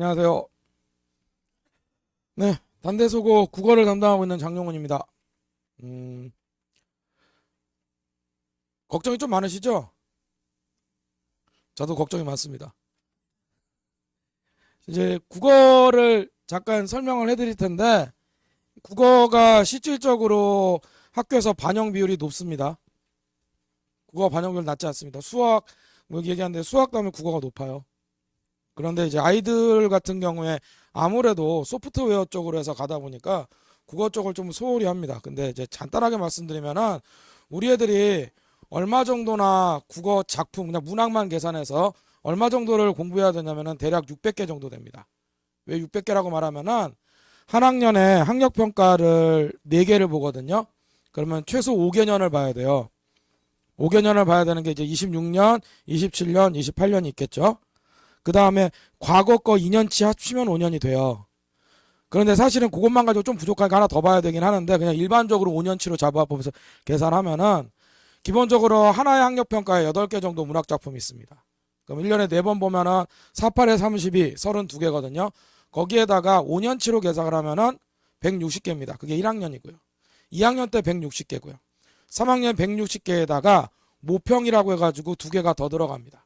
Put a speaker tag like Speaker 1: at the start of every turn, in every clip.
Speaker 1: 안녕하세요. 네, 단대소고 국어를 담당하고 있는 장용훈입니다. 걱정이 좀 많으시죠? 저도 걱정이 많습니다. 이제 국어를 잠깐 설명을 해드릴 텐데, 국어가 실질적으로 학교에서 반영 비율이 높습니다. 국어 반영 비율 낮지 않습니다. 수학, 뭐 여기 얘기하는데 수학 다음에 국어가 높아요. 그런데 이제 아이들 같은 경우에 아무래도 소프트웨어 쪽으로 해서 가다 보니까 국어 쪽을 좀 소홀히 합니다. 근데 이제 간단하게 말씀드리면은 우리 애들이 얼마 정도나 국어 작품, 그냥 문학만 계산해서 얼마 정도를 공부해야 되냐면은 대략 600개 정도 됩니다. 왜 600개라고 말하면은 한 학년에 학력평가를 4개를 보거든요. 그러면 최소 5개년을 봐야 돼요. 5개년을 봐야 되는 게 이제 26년, 27년, 28년이 있겠죠. 그 다음에 과거 거 2년치 합치면 5년이 돼요. 그런데 사실은 그것만 가지고 좀 부족하니까 하나 더 봐야 되긴 하는데 그냥 일반적으로 5년치로 잡아보면서 계산하면은 기본적으로 하나의 학력평가에 8개 정도 문학작품이 있습니다. 그럼 1년에 4번 보면은 48에 32, 32개거든요. 거기에다가 5년치로 계산을 하면은 160개입니다. 그게 1학년이고요. 2학년 때 160개고요. 3학년 160개에다가 모평이라고 해가지고 2개가 더 들어갑니다.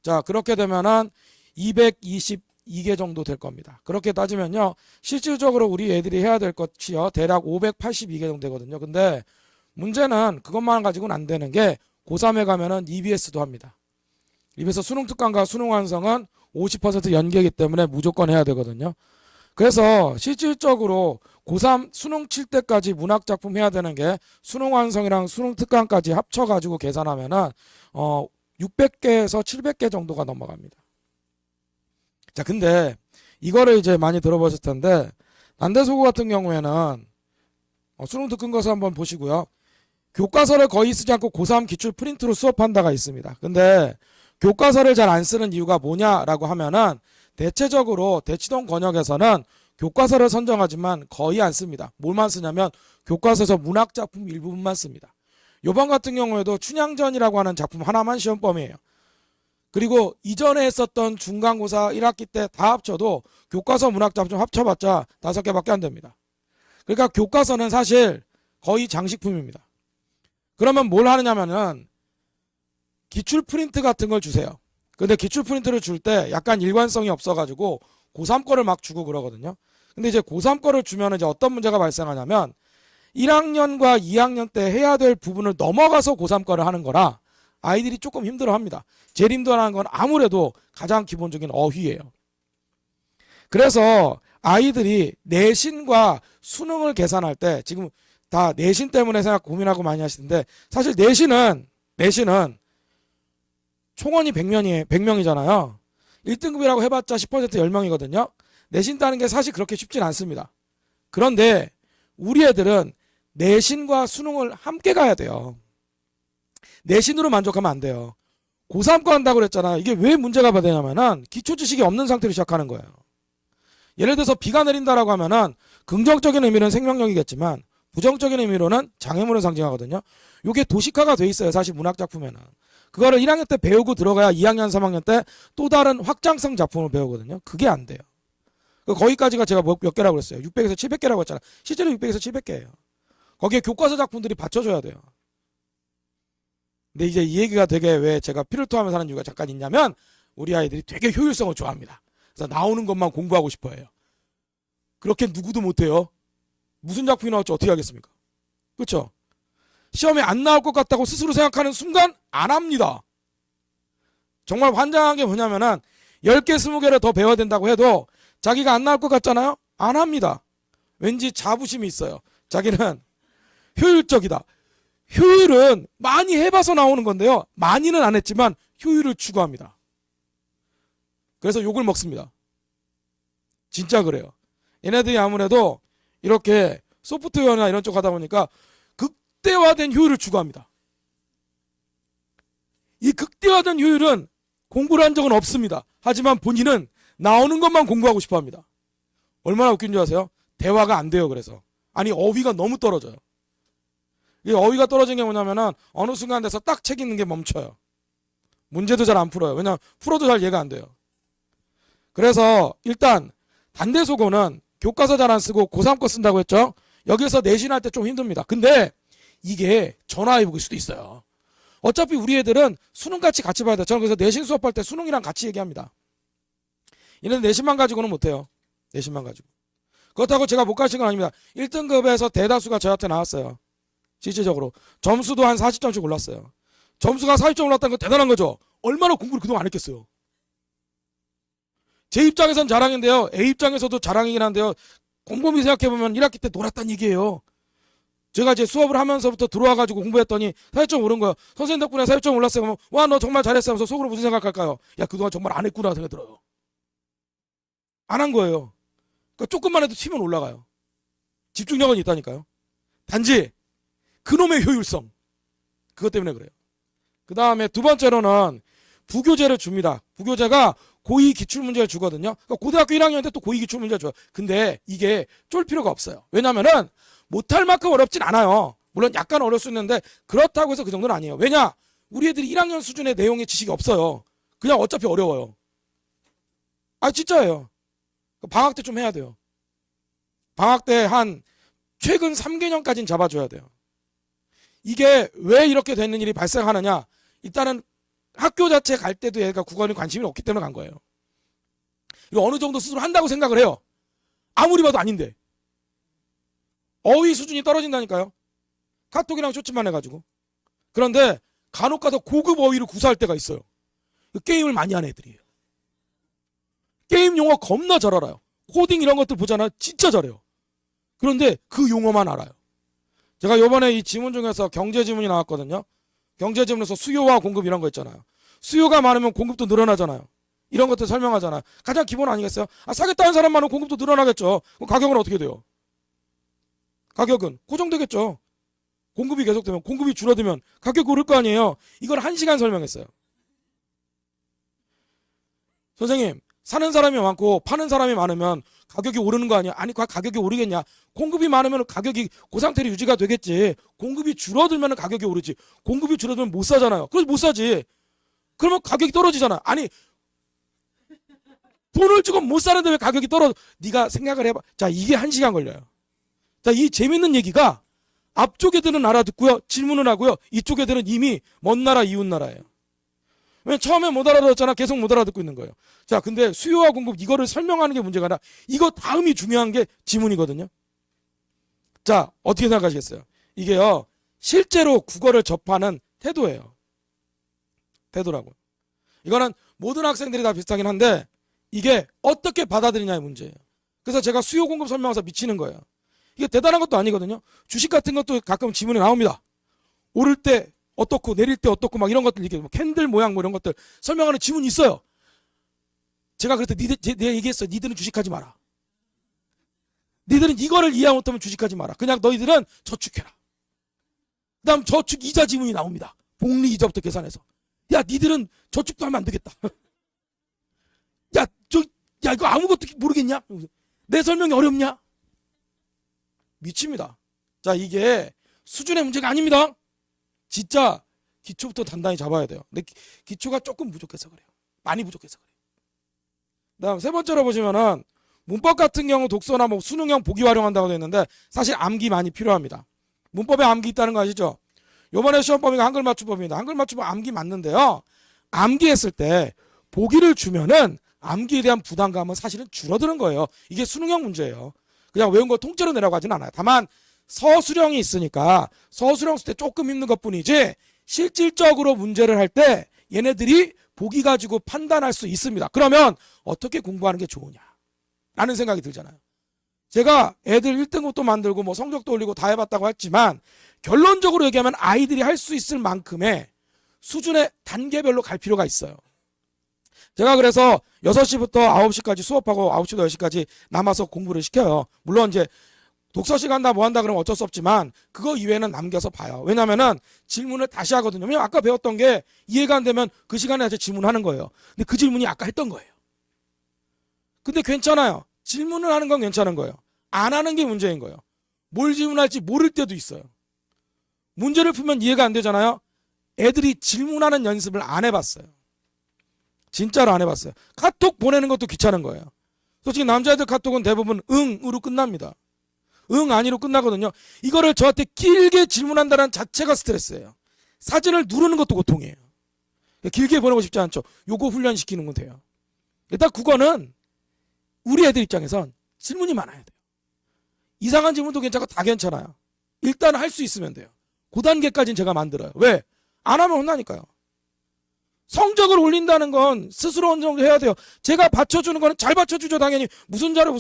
Speaker 1: 자, 그렇게 되면은 222개 정도 될 겁니다. 그렇게 따지면요, 실질적으로 우리 애들이 해야 될 것이요, 대략 582개 정도 되거든요. 근데 문제는 그것만 가지고는 안 되는 게 고3에 가면은 EBS도 합니다. EBS 수능 특강과 수능 완성은 50% 연계이기 때문에 무조건 해야 되거든요. 그래서 실질적으로 고3 수능 칠 때까지 문학작품 해야 되는 게 수능 완성이랑 수능 특강까지 합쳐가지고 계산하면은 600개에서 700개 정도가 넘어갑니다. 자, 근데 이거를 이제 많이 들어보셨을 텐데 난대소고 같은 경우에는 수능 특근거서 한번 보시고요. 교과서를 거의 쓰지 않고 고3 기출 프린트로 수업한다가 있습니다. 근데 교과서를 잘 안 쓰는 이유가 뭐냐라고 하면은 대체적으로 대치동 권역에서는 교과서를 선정하지만 거의 안 씁니다. 뭘만 쓰냐면 교과서에서 문학작품 일부분만 씁니다. 요번 같은 경우에도 춘향전이라고 하는 작품 하나만 시험범위예요. 그리고 이전에 했었던 중간고사 1학기 때 다 합쳐도 교과서 문학작품 합쳐봤자 5개밖에 안 됩니다. 그러니까 교과서는 사실 거의 장식품입니다. 그러면 뭘 하느냐면은 기출 프린트 같은 걸 주세요. 근데 기출 프린트를 줄 때 약간 일관성이 없어가지고 고3 거를 막 주고 그러거든요. 근데 이제 고3 거를 주면 이제 어떤 문제가 발생하냐면 1학년과 2학년 때 해야 될 부분을 넘어가서 고3 거를 하는 거라 아이들이 조금 힘들어합니다. 제일 힘들어하는 건 아무래도 가장 기본적인 어휘예요. 그래서 아이들이 내신과 수능을 계산할 때 지금 다 내신 때문에 생각 고민하고 많이 하시는데 사실 내신은 총원이 100명이잖아요. 1등급이라고 해봤자 10% 10명이거든요. 내신 따는 게 사실 그렇게 쉽진 않습니다. 그런데 우리 애들은 내신과 수능을 함께 가야 돼요. 내신으로 만족하면 안 돼요. 고3 거 한다고 그랬잖아요. 이게 왜 문제가 되냐면은 기초 지식이 없는 상태로 시작하는 거예요. 예를 들어서 비가 내린다라고 하면은 긍정적인 의미는 생명력이겠지만 부정적인 의미로는 장애물을 상징하거든요. 이게 도식화가 돼 있어요. 사실 문학 작품에는. 그거를 1학년 때 배우고 들어가야 2학년, 3학년 때 또 다른 확장성 작품을 배우거든요. 그게 안 돼요. 거기까지가 제가 몇 개라고 그랬어요. 600에서 700개라고 했잖아요. 실제로 600에서 700개예요. 거기에 교과서 작품들이 받쳐줘야 돼요. 근데 이제 이 얘기가 되게 왜 제가 피를 토하면서 하는 이유가 잠깐 있냐면 우리 아이들이 되게 효율성을 좋아합니다. 그래서 나오는 것만 공부하고 싶어 해요. 그렇게 누구도 못해요. 무슨 작품이 나올지 어떻게 하겠습니까? 그렇죠? 시험에 안 나올 것 같다고 스스로 생각하는 순간 안 합니다. 정말 환장한 게 뭐냐면은 10개, 20개를 더 배워야 된다고 해도 자기가 안 나올 것 같잖아요? 안 합니다. 왠지 자부심이 있어요. 자기는 효율적이다. 효율은 많이 해봐서 나오는 건데요. 많이는 안 했지만 효율을 추구합니다. 그래서 욕을 먹습니다. 진짜 그래요. 얘네들이 아무래도 이렇게 소프트웨어나 이런 쪽 하다 보니까 극대화된 효율을 추구합니다. 이 극대화된 효율은 공부를 한 적은 없습니다. 하지만 본인은 나오는 것만 공부하고 싶어 합니다. 얼마나 웃긴 줄 아세요? 대화가 안 돼요. 그래서 아니 어휘가 너무 떨어져요. 이 어휘가 떨어진 게 뭐냐면은 어느 순간 돼서 딱 책 읽는 게 멈춰요. 문제도 잘 안 풀어요. 왜냐면 풀어도 잘 이해가 안 돼요. 그래서 일단 단대소고는 교과서 잘 안 쓰고 고3 거 쓴다고 했죠. 여기서 내신할 때 좀 힘듭니다. 근데 이게 전화위복일 수도 있어요. 어차피 우리 애들은 수능같이 같이 봐야 돼. 저는 그래서 내신 수업할 때 수능이랑 같이 얘기합니다. 얘는 내신만 가지고는 못해요. 내신만 가지고. 그렇다고 제가 못 가르친 건 아닙니다. 1등급에서 대다수가 저한테 나왔어요. 실질적으로. 점수도 한 40점씩 올랐어요. 점수가 40점 올랐다는 건 대단한 거죠. 얼마나 공부를 그동안 안 했겠어요. 제 입장에선 자랑인데요. A 입장에서도 자랑이긴 한데요. 곰곰이 생각해보면 1학기 때 놀았다는 얘기예요. 제가 이제 수업을 하면서부터 들어와가지고 공부했더니 40점 오른 거예요. 선생님 덕분에 40점 올랐어요. 그러면 와, 너 정말 잘했어 하면서 속으로 무슨 생각할까요? 야, 그동안 정말 안 했구나 생각이 들어요. 안 한 거예요. 그러니까 조금만 해도 튀면 올라가요. 집중력은 있다니까요. 단지 그놈의 효율성. 그것 때문에 그래요. 그 다음에 두 번째로는 부교재를 줍니다. 부교재가 고2 기출문제를 주거든요. 그러니까 고등학교 1학년 때 또 고2 기출문제를 줘요. 근데 이게 쫄 필요가 없어요. 왜냐면은 못할 만큼 어렵진 않아요. 물론 약간 어려울 수 있는데 그렇다고 해서 그 정도는 아니에요. 왜냐? 우리 애들이 1학년 수준의 내용의 지식이 없어요. 그냥 어차피 어려워요. 아, 진짜예요. 방학 때 좀 해야 돼요. 방학 때 한 최근 3개년까지는 잡아줘야 돼요. 이게 왜 이렇게 되는 일이 발생하느냐? 일단은 학교 자체 갈 때도 얘가 국어에 관심이 없기 때문에 간 거예요. 이거 어느 정도 스스로 한다고 생각을 해요. 아무리 봐도 아닌데. 어휘 수준이 떨어진다니까요. 카톡이랑 쇼츠만 해가지고. 그런데 간혹 가다 고급 어휘를 구사할 때가 있어요. 게임을 많이 하는 애들이에요. 게임 용어 겁나 잘 알아요. 코딩 이런 것들 보잖아요. 진짜 잘해요. 그런데 그 용어만 알아요. 제가 요번에 이 지문 중에서 경제 지문이 나왔거든요. 경제 지문에서 수요와 공급 이런 거 있잖아요. 수요가 많으면 공급도 늘어나잖아요. 이런 것들 설명하잖아요. 가장 기본 아니겠어요? 아, 사겠다는 사람 많으면 공급도 늘어나겠죠. 그럼 가격은 어떻게 돼요? 가격은 고정되겠죠. 공급이 계속되면, 공급이 줄어들면 가격이 오를 거 아니에요. 이걸 1시간 설명했어요. 선생님, 사는 사람이 많고 파는 사람이 많으면 가격이 오르는 거 아니야? 아니, 가격이 오르겠냐? 공급이 많으면 가격이 그 상태로 유지가 되겠지. 공급이 줄어들면 가격이 오르지. 공급이 줄어들면 못 사잖아요. 그래서 못 사지. 그러면 가격이 떨어지잖아. 아니, 돈을 주고 못 사는데 왜 가격이 떨어져? 네가 생각을 해봐. 자, 이게 1시간 걸려요. 자, 이 재밌는 얘기가 앞쪽 애들은 알아듣고요. 질문을 하고요. 이쪽 애들은 이미 먼 나라 이웃 나라예요. 왜 처음에 못 알아들었잖아. 계속 못 알아듣고 있는 거예요. 자, 근데 수요와 공급 이거를 설명하는 게 문제가 아니라 이거 다음이 중요한 게 지문이거든요. 자, 어떻게 생각하시겠어요? 이게요, 실제로 국어를 접하는 태도예요. 태도라고. 이거는 모든 학생들이 다 비슷하긴 한데 이게 어떻게 받아들이냐의 문제예요. 그래서 제가 수요 공급 설명해서 미치는 거예요. 이게 대단한 것도 아니거든요. 주식 같은 것도 가끔 지문에 나옵니다. 오를 때 어떻고 내릴 때 어떻고 막 이런 것들, 이게 뭐 캔들 모양 뭐 이런 것들 설명하는 지문이 있어요. 제가 그랬더니 내가 얘기했어요. 니들은 주식하지 마라. 니들은 이거를 이해 못하면 주식하지 마라. 그냥 너희들은 저축해라. 그 다음 저축 이자 지문이 나옵니다. 복리 이자부터 계산해서. 야, 니들은 저축도 하면 안 되겠다. 야, 이거 아무것도 모르겠냐? 내 설명이 어렵냐? 미칩니다. 자, 이게 수준의 문제가 아닙니다. 진짜 기초부터 단단히 잡아야 돼요. 근데 기초가 조금 부족해서 그래요. 많이 부족해서 그래요. 그다음 세 번째로 보시면은 문법 같은 경우 독서나 뭐 수능형 보기 활용한다고 되어 있는데 사실 암기 많이 필요합니다. 문법에 암기 있다는 거 아시죠? 요번에 시험 범위가 한글 맞춤법입니다. 한글 맞춤법 암기 맞는데요. 암기했을 때 보기를 주면은 암기에 대한 부담감은 사실은 줄어드는 거예요. 이게 수능형 문제예요. 그냥 외운 거 통째로 내라고 하진 않아요. 다만 서술형이 있으니까 서술형 쓸 때 조금 힘든 것뿐이지 실질적으로 문제를 할 때 얘네들이 보기 가지고 판단할 수 있습니다. 그러면 어떻게 공부하는 게 좋으냐 라는 생각이 들잖아요. 제가 애들 1등급도 만들고 뭐 성적도 올리고 다 해봤다고 했지만 결론적으로 얘기하면 아이들이 할 수 있을 만큼의 수준의 단계별로 갈 필요가 있어요. 제가 그래서 6시부터 9시까지 수업하고 9시부터 10시까지 남아서 공부를 시켜요. 물론 이제 독서 시간 다 뭐 한다 그러면 어쩔 수 없지만 그거 이외에는 남겨서 봐요. 왜냐면은 질문을 다시 하거든요. 왜냐면 아까 배웠던 게 이해가 안 되면 그 시간에 다시 질문하는 거예요. 근데 그 질문이 아까 했던 거예요. 근데 괜찮아요. 질문을 하는 건 괜찮은 거예요. 안 하는 게 문제인 거예요. 뭘 질문할지 모를 때도 있어요. 문제를 풀면 이해가 안 되잖아요. 애들이 질문하는 연습을 안 해봤어요. 진짜로 안 해봤어요. 카톡 보내는 것도 귀찮은 거예요. 솔직히 남자애들 카톡은 대부분 응으로 끝납니다. 응 아니로 끝나거든요. 이거를 저한테 길게 질문한다는 자체가 스트레스예요. 사진을 누르는 것도 고통이에요. 길게 보내고 싶지 않죠. 요거 훈련시키는 건 돼요. 일단 국어는 우리 애들 입장에선 질문이 많아야 돼요. 이상한 질문도 괜찮고 다 괜찮아요. 일단 할 수 있으면 돼요. 그 단계까지는 제가 만들어요. 왜? 안 하면 혼나니까요. 성적을 올린다는 건 스스로 어느 정도 해야 돼요. 제가 받쳐주는 거는 잘 받쳐주죠, 당연히. 무슨 자료.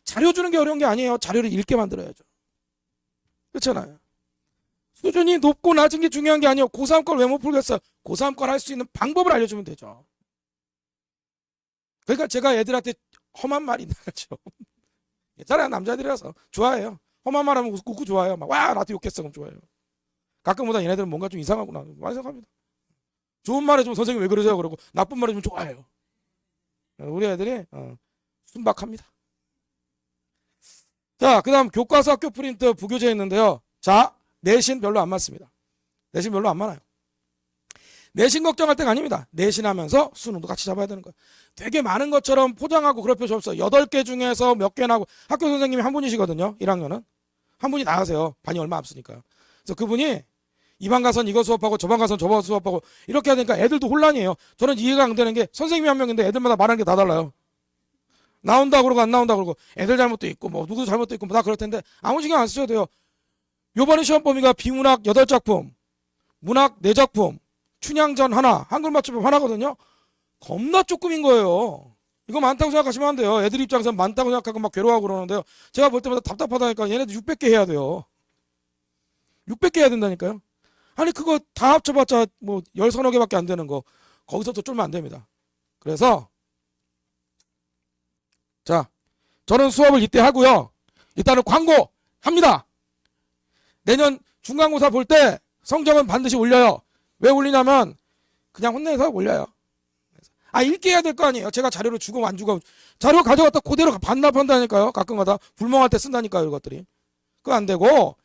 Speaker 1: 자료 주는 게 어려운 게 아니에요. 자료를 읽게 만들어야죠. 그렇잖아요. 수준이 높고 낮은 게 중요한 게 아니에요. 고3 걸 왜 못 풀겠어요? 고3 걸 할 수 있는 방법을 알려주면 되죠. 그러니까 제가 애들한테 험한 말이 나가죠. 괜찮아요. 남자들이라서 좋아해요. 험한 말 하면 웃고 좋아해요. 막 와 나한테 욕했어 그럼 좋아해요. 가끔보다 얘네들은 뭔가 좀 이상하구나 많이 생각합니다. 좋은 말 해주면 선생님 왜 그러세요 그러고 나쁜 말 해주면 좋아해요. 우리 애들이 순박합니다. 자, 그 다음 교과서 학교 프린트 부교재 있는데요. 자, 내신 별로 안 맞습니다. 내신 별로 안 많아요. 내신 걱정할 때가 아닙니다. 내신하면서 수능도 같이 잡아야 되는 거예요. 되게 많은 것처럼 포장하고 그럴 필요 없어요. 8개 중에서 몇 개나 하고 학교 선생님이 한 분이시거든요. 1학년은. 한 분이 나가세요. 반이 얼마 없으니까. 그래서 그분이 이 반 가선 이거 수업하고 저 반 가선 저거 수업하고 이렇게 해야 되니까 애들도 혼란이에요. 저는 이해가 안 되는 게 선생님이 한 명인데 애들마다 말하는 게 다 달라요. 나온다 그러고 안 나온다 그러고 애들 잘못도 있고 뭐 누구 잘못도 있고 뭐 다 그럴 텐데 아무 신경 안 쓰셔도 돼요. 요번에 시험 범위가 비문학 8작품, 문학 4작품, 춘향전 하나, 한글 맞춤법 하나거든요. 겁나 조금인 거예요. 이거 많다고 생각하시면 안 돼요. 애들 입장에서 많다고 생각하고 막 괴로워하고 그러는데요. 제가 볼 때마다 답답하다니까 얘네들 600개 해야 돼요. 600개 해야 된다니까요. 아니 그거 다 합쳐봤자 뭐 10서너 개밖에 안 되는 거 거기서 더 쫄면 안 됩니다. 그래서 자 저는 수업을 이때 하고요. 일단은 광고 합니다. 내년 중간고사 볼 때 성적은 반드시 올려요. 왜 올리냐면 그냥 혼내서 올려요. 읽게 해야 될 거 아니에요. 제가 자료를 주고 안 주고 자료 가져갔다 그대로 반납한다니까요. 가끔가다 불멍할 때 쓴다니까요. 이것들이. 그거 안 되고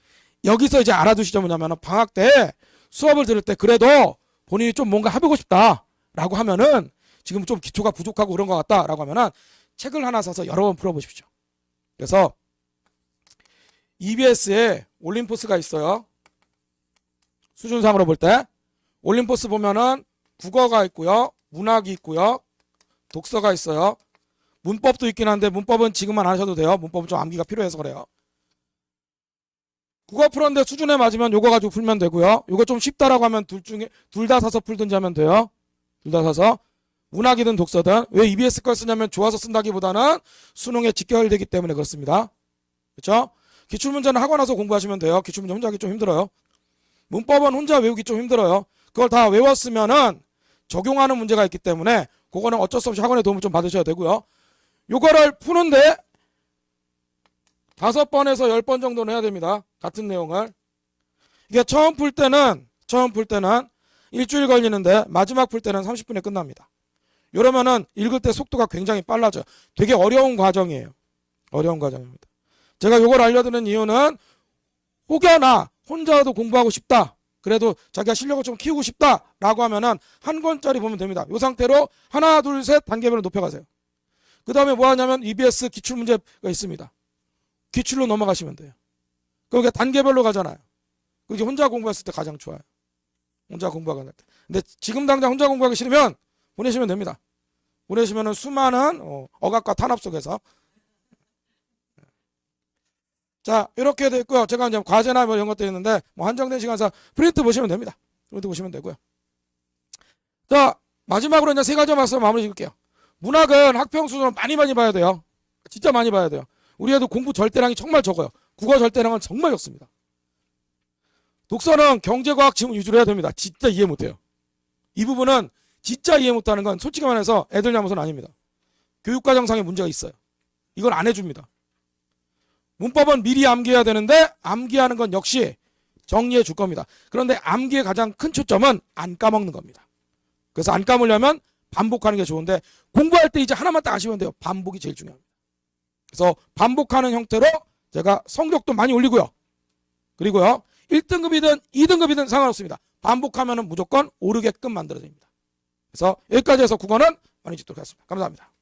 Speaker 1: 여기서 이제 알아두시죠. 뭐냐면 방학 때 수업을 들을 때 그래도 본인이 좀 뭔가 해보고 싶다라고 하면은 지금 좀 기초가 부족하고 그런 것 같다라고 하면은 책을 하나 사서 여러 번 풀어보십시오. 그래서 EBS에 올림포스가 있어요. 수준상으로 볼 때 올림포스 보면은 국어가 있고요. 문학이 있고요. 독서가 있어요. 문법도 있긴 한데 문법은 지금만 안 하셔도 돼요. 문법은 좀 암기가 필요해서 그래요. 국어 풀었는데 수준에 맞으면 요거 가지고 풀면 되고요. 요거 좀 쉽다라고 하면 둘 다 사서 풀든지 하면 돼요. 둘 다 사서. 문학이든 독서든. 왜 EBS 걸 쓰냐면 좋아서 쓴다기보다는 수능에 직결되기 때문에 그렇습니다. 그렇죠? 기출문제는 하고 나서 공부하시면 돼요. 기출문제 혼자 하기 좀 힘들어요. 문법은 혼자 외우기 좀 힘들어요. 그걸 다 외웠으면은 적용하는 문제가 있기 때문에 그거는 어쩔 수 없이 학원의 도움을 좀 받으셔야 되고요. 요거를 푸는데 5번에서 10번 정도는 해야 됩니다. 같은 내용을. 이게 처음 풀 때는 일주일 걸리는데 마지막 풀 때는 30분에 끝납니다. 이러면은 읽을 때 속도가 굉장히 빨라져요. 되게 어려운 과정이에요. 어려운 과정입니다. 제가 요걸 알려드리는 이유는 혹여나 혼자도 공부하고 싶다. 그래도 자기가 실력을 좀 키우고 싶다라고 하면은 한 권짜리 보면 됩니다. 이 상태로 하나, 둘, 셋 단계별로 높여가세요. 그 다음에 뭐 하냐면 EBS 기출문제가 있습니다. 기출로 넘어가시면 돼요. 그게 단계별로 가잖아요. 그게 혼자 공부했을 때 가장 좋아요. 혼자 공부하기 할 때. 근데 지금 당장 혼자 공부하기 싫으면 보내시면 됩니다. 보내시면은 수많은 억압과 탄압 속에서 자 이렇게 돼 있고요. 제가 이제 과제나 뭐 이런 것도 있는데 뭐 한정된 시간에서 프린트 보시면 됩니다. 프린트 보시면 되고요. 자 마지막으로 이제 3가지 말씀 마무리 짓을게요. 문학은 학평 수준을 많이 봐야 돼요. 진짜 많이 봐야 돼요. 우리 애도 공부 절대량이 정말 적어요. 국어 절대량은 정말 적습니다. 독서는 경제과학 지문 위주로 해야 됩니다. 진짜 이해 못해요. 이 부분은 진짜 이해 못하는 건 솔직히 말해서 애들 잘못은 아닙니다. 교육과정상의 문제가 있어요. 이걸 안 해줍니다. 문법은 미리 암기해야 되는데 암기하는 건 역시 정리해 줄 겁니다. 그런데 암기의 가장 큰 초점은 안 까먹는 겁니다. 그래서 안 까먹으려면 반복하는 게 좋은데 공부할 때 이제 하나만 딱 아시면 돼요. 반복이 제일 중요합니다. 그래서 반복하는 형태로 제가 성적도 많이 올리고요. 그리고요 1등급이든 2등급이든 상관없습니다. 반복하면 무조건 오르게끔 만들어집니다. 그래서 여기까지 해서 국어는 많이 짓도록 하겠습니다. 감사합니다.